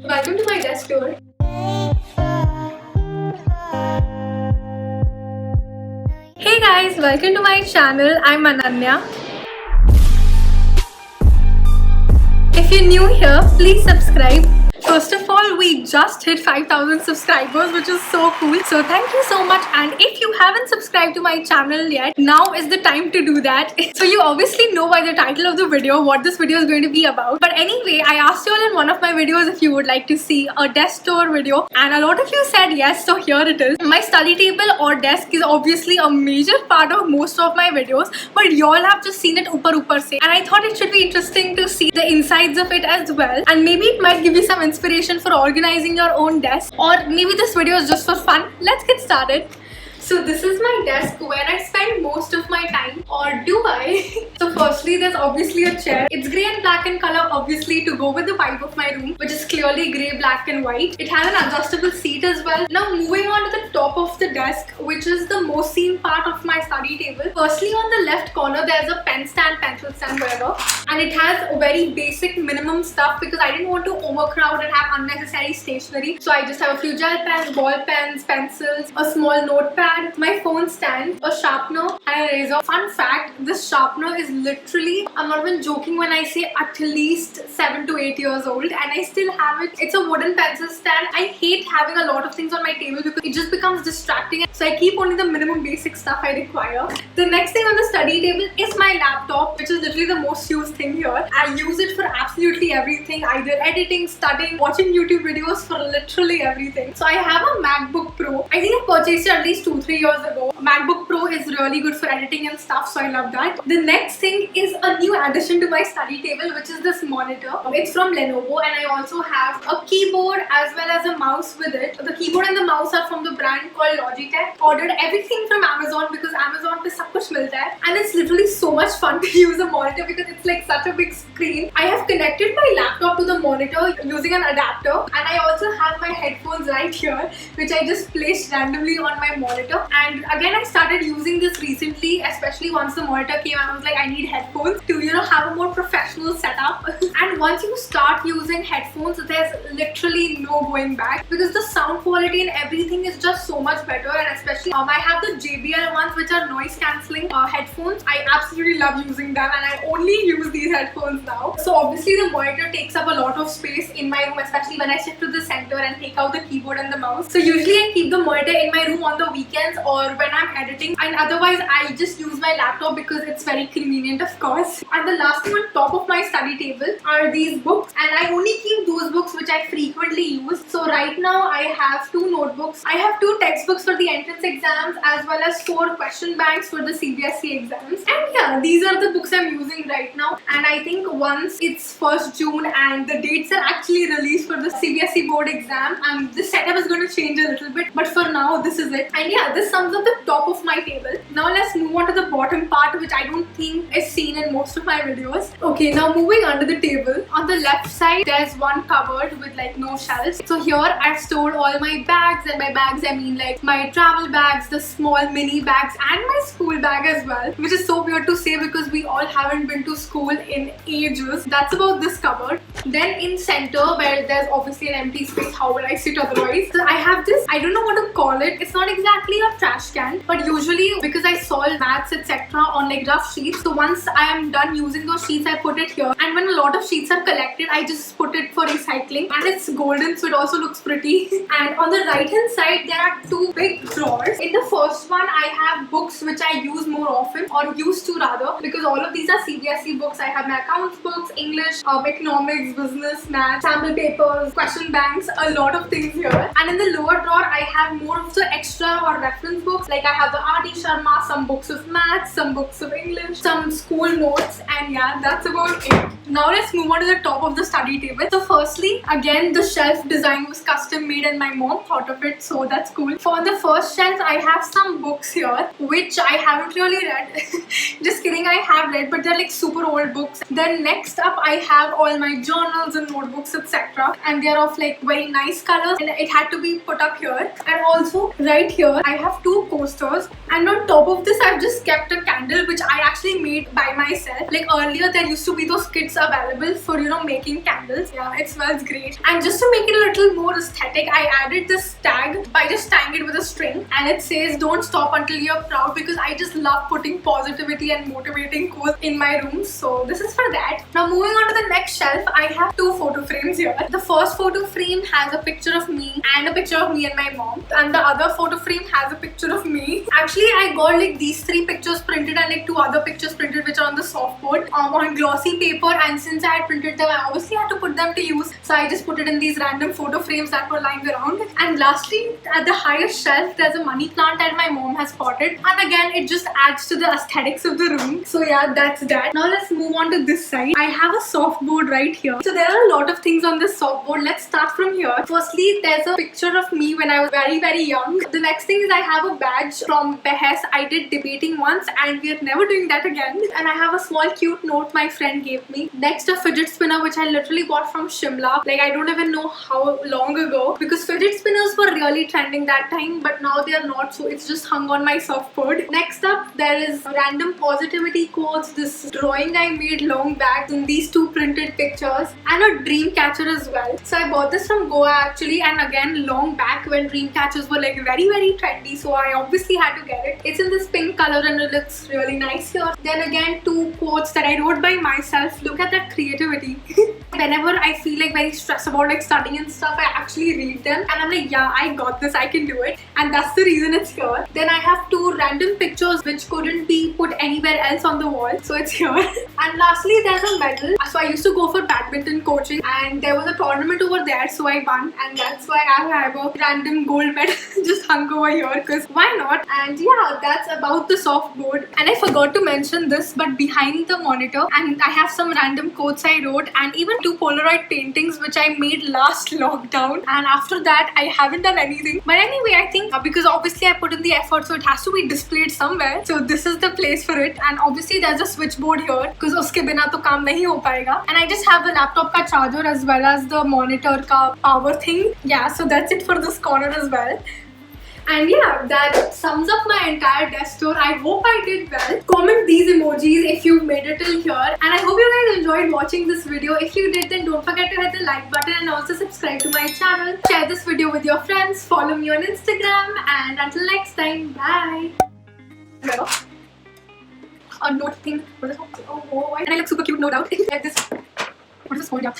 Welcome to my desk tour. Hey guys, welcome to my channel. I'm Ananya. If you're new here, please subscribe. First of all, we just hit 5,000 subscribers, which is so cool. So thank you so much. And if you haven't subscribed to my channel yet, now is the time to do that. So you obviously know by the title of the video what this video is going to be about. But anyway, I asked you all in one of my videos if you would like to see a desk tour video. And a lot of you said yes, so here it is. My study table or desk is obviously a major part of most of my videos. But you all have just seen it upar se. And I thought it should be interesting to see the insides of it as well. And maybe it might give you some inspiration for organizing your own desk, or maybe this video is just for fun. Let's get started. So this is my desk where I spend most of my time, or do I? So firstly, there's obviously a chair. It's grey and black in color, obviously, to go with the vibe of my room, which is clearly grey, black and white. It has an adjustable seat as well. Now moving on to the top of the desk, which is the most seen part of my study table. Firstly, on the left corner, there's a pen stand, pencil stand, whatever. And it has very basic minimum stuff because I didn't want to overcrowd and have unnecessary stationery. So I just have a few gel pens, ball pens, pencils, a small notepad, my phone stand, a sharpener and a razor. Fun fact, this sharpener is literally, I'm not even joking when I say at least 7 to 8 years old, and I still have it. It's a wooden pencil stand. I hate having a lot of things on my table because it just becomes distracting. So I keep only the minimum basic stuff I require. The next thing on the study table is my laptop, which is literally the most used thing here. I use it for absolutely everything, either editing, studying, watching YouTube videos, for literally everything. So I have a MacBook Pro. I think I purchased it at least 2-3 years ago. MacBook Pro is really good for editing and stuff, so I love that. The next thing is a new addition to my study table, which is this monitor. It's from Lenovo, and I also have a keyboard as well as a mouse with it. The keyboard and the mouse are from the brand called Logitech. Ordered everything from Amazon because Amazon pe sab kuch milta hai, and it's literally so much fun to use a monitor because it's like such a big screen. I have connected my laptop to the monitor using an adapter, and I also have my headphones right here, which I just placed randomly on my monitor. And again, I started using this recently, especially once the monitor came. I was like, I need headphones to, have a more professional setup. And once you start using headphones, there's literally no going back because the sound quality and everything is just so much better. And especially I have the JBL ones, which are noise cancelling headphones. I absolutely love using them, and I only use these headphones now. So obviously the monitor takes up a lot of space in my room, especially when I shift to the center and take out the keyboard and the mouse. So usually I keep the monitor in my room on the weekends or when I'm editing, and otherwise I just use my laptop because it's very convenient, of course. And the last thing on top of my study table are these books, and I only keep those books which I frequently use. So right now I have 2 notebooks. I have 2 textbooks for the entrance exams as well as 4 question banks for the CBSE exams. And yeah, these are the books I'm using right now. And I think once it's 1st June and the dates are actually released for the CBSE board exam, the setup is going to change a little bit. But for now, this is it. And yeah, this sums up the top of my table. Now let's move on to the bottom part, which I don't think is seen in most of my videos. Okay, now moving under the table. On the left side, there's one cupboard with like no shelves. So here I've stored all my bags, and by bags I mean like my travel bags, the small mini bags, and my school bag as well, which is so weird to say because we all haven't been to school in ages. That's about this cupboard. Then in center, where there's obviously an empty space, how will I sit otherwise? So I have this, I don't know what to call it. It's not exactly a trash can, but usually because I solve maths etc. on like rough sheets, so once I am done using those sheets, I put it here. And when a lot of sheets are collected, I just put it for recycling, and it's golden, so it also looks pretty. And on the right hand side, there are 2 big drawers. In the first one, I have books which I use more often, or used to rather, because all of these are CBSE books. I have my accounts books, English, economics, business, math, sample papers, question banks, a lot of things here. And in the lower drawer, I have more of the extra or reference books. Like I have the R.D. Sharma, some books of maths, some books of English, some school notes, and yeah, that's about it. Now let's move on to the top of the study table. So firstly, again, the shelf design was custom made and my mom thought of it, so that's cool. For the first shelf, I have some books here which I haven't really read. Just kidding, I have read, but they're like super old books. Then next up, I have all my journals journals and notebooks, etc. And they are of like very nice colors, and it had to be put up here. And also right here I have two coasters, and on top of this I've just kept a candle which I actually made by myself. Like earlier there used to be those kits available for, you know, making candles. Yeah, it smells great. And just to make it a little more aesthetic, I added this tag by just tying it with a string, and it says don't stop until you're proud, because I just love putting positivity and motivating quotes in my room. So this is for that. Now moving on to the next shelf, I have two photo frames here. The first photo frame has a picture of me and a picture of me and my mom, and the other photo frame has a picture of me. Actually I got like these three pictures printed and like two other pictures printed which are on the softboard on glossy paper, and since I had printed them I obviously had to put them to use, so I just put it in these random photo frames that were lying around. And lastly, at the highest shelf there's a money plant that my mom has potted, and again it just adds to the aesthetics of the room. So yeah, that's that. Now let's move on to this side. I have a softboard right here. So there are a lot of things on this softboard. Let's start from here. Firstly, there's a picture of me when I was very young. The next thing is I have a badge from Behes. I did debating once and we are never doing that again. And I have a small cute note my friend gave me. Next, a fidget spinner which I literally got from Shimla. Like I don't even know how long ago, because fidget spinners were really trending that time, but now they are not, so it's just hung on my softboard. Next up, there is random positivity quotes, this drawing I made long back, and these two printed pictures, and a dream catcher as well. So I bought this from Goa actually, and again long back when dream catchers were like very trendy, so I obviously had to get it. It's in this pink color and it looks really nice here. Then again, two quotes that I wrote by myself. Look at that creativity. Whenever I feel like very stressed about like studying and stuff, I actually read them and I'm like, yeah, I got this, I can do it, and that's the reason it's here. Then I have two random pictures which couldn't be put anywhere else on the wall, so it's here. And lastly, there's a medal. So I used to go for badminton coaching and there was a tournament over there, so I won, and that's why I have a random gold medal just hung over here, because why not? And yeah, that's about the softboard. And I forgot to mention this, but behind the monitor, and I have some random quotes I wrote, and even two Polaroid paintings which I made last lockdown, and after that I haven't done anything. But anyway, I think because obviously I put in the effort, so it has to be displayed somewhere, so this is the place for it. And obviously there's a switchboard here because uske bina to kaam nahi ho payega. And I just have the laptop ka charger as well as the monitor ka power thing. Yeah, so that's it for this corner as well. And yeah, that sums up my entire desk tour. I hope I did well. Comment these emojis if you've made it till here. And I hope you guys enjoyed watching this video. If you did, then don't forget to hit the like button and also subscribe to my channel. Share this video with your friends. Follow me on Instagram. And until next time, bye. Hello. A note thing. What is it? Oh, and I look super cute, no doubt. Like this. What is this hold up?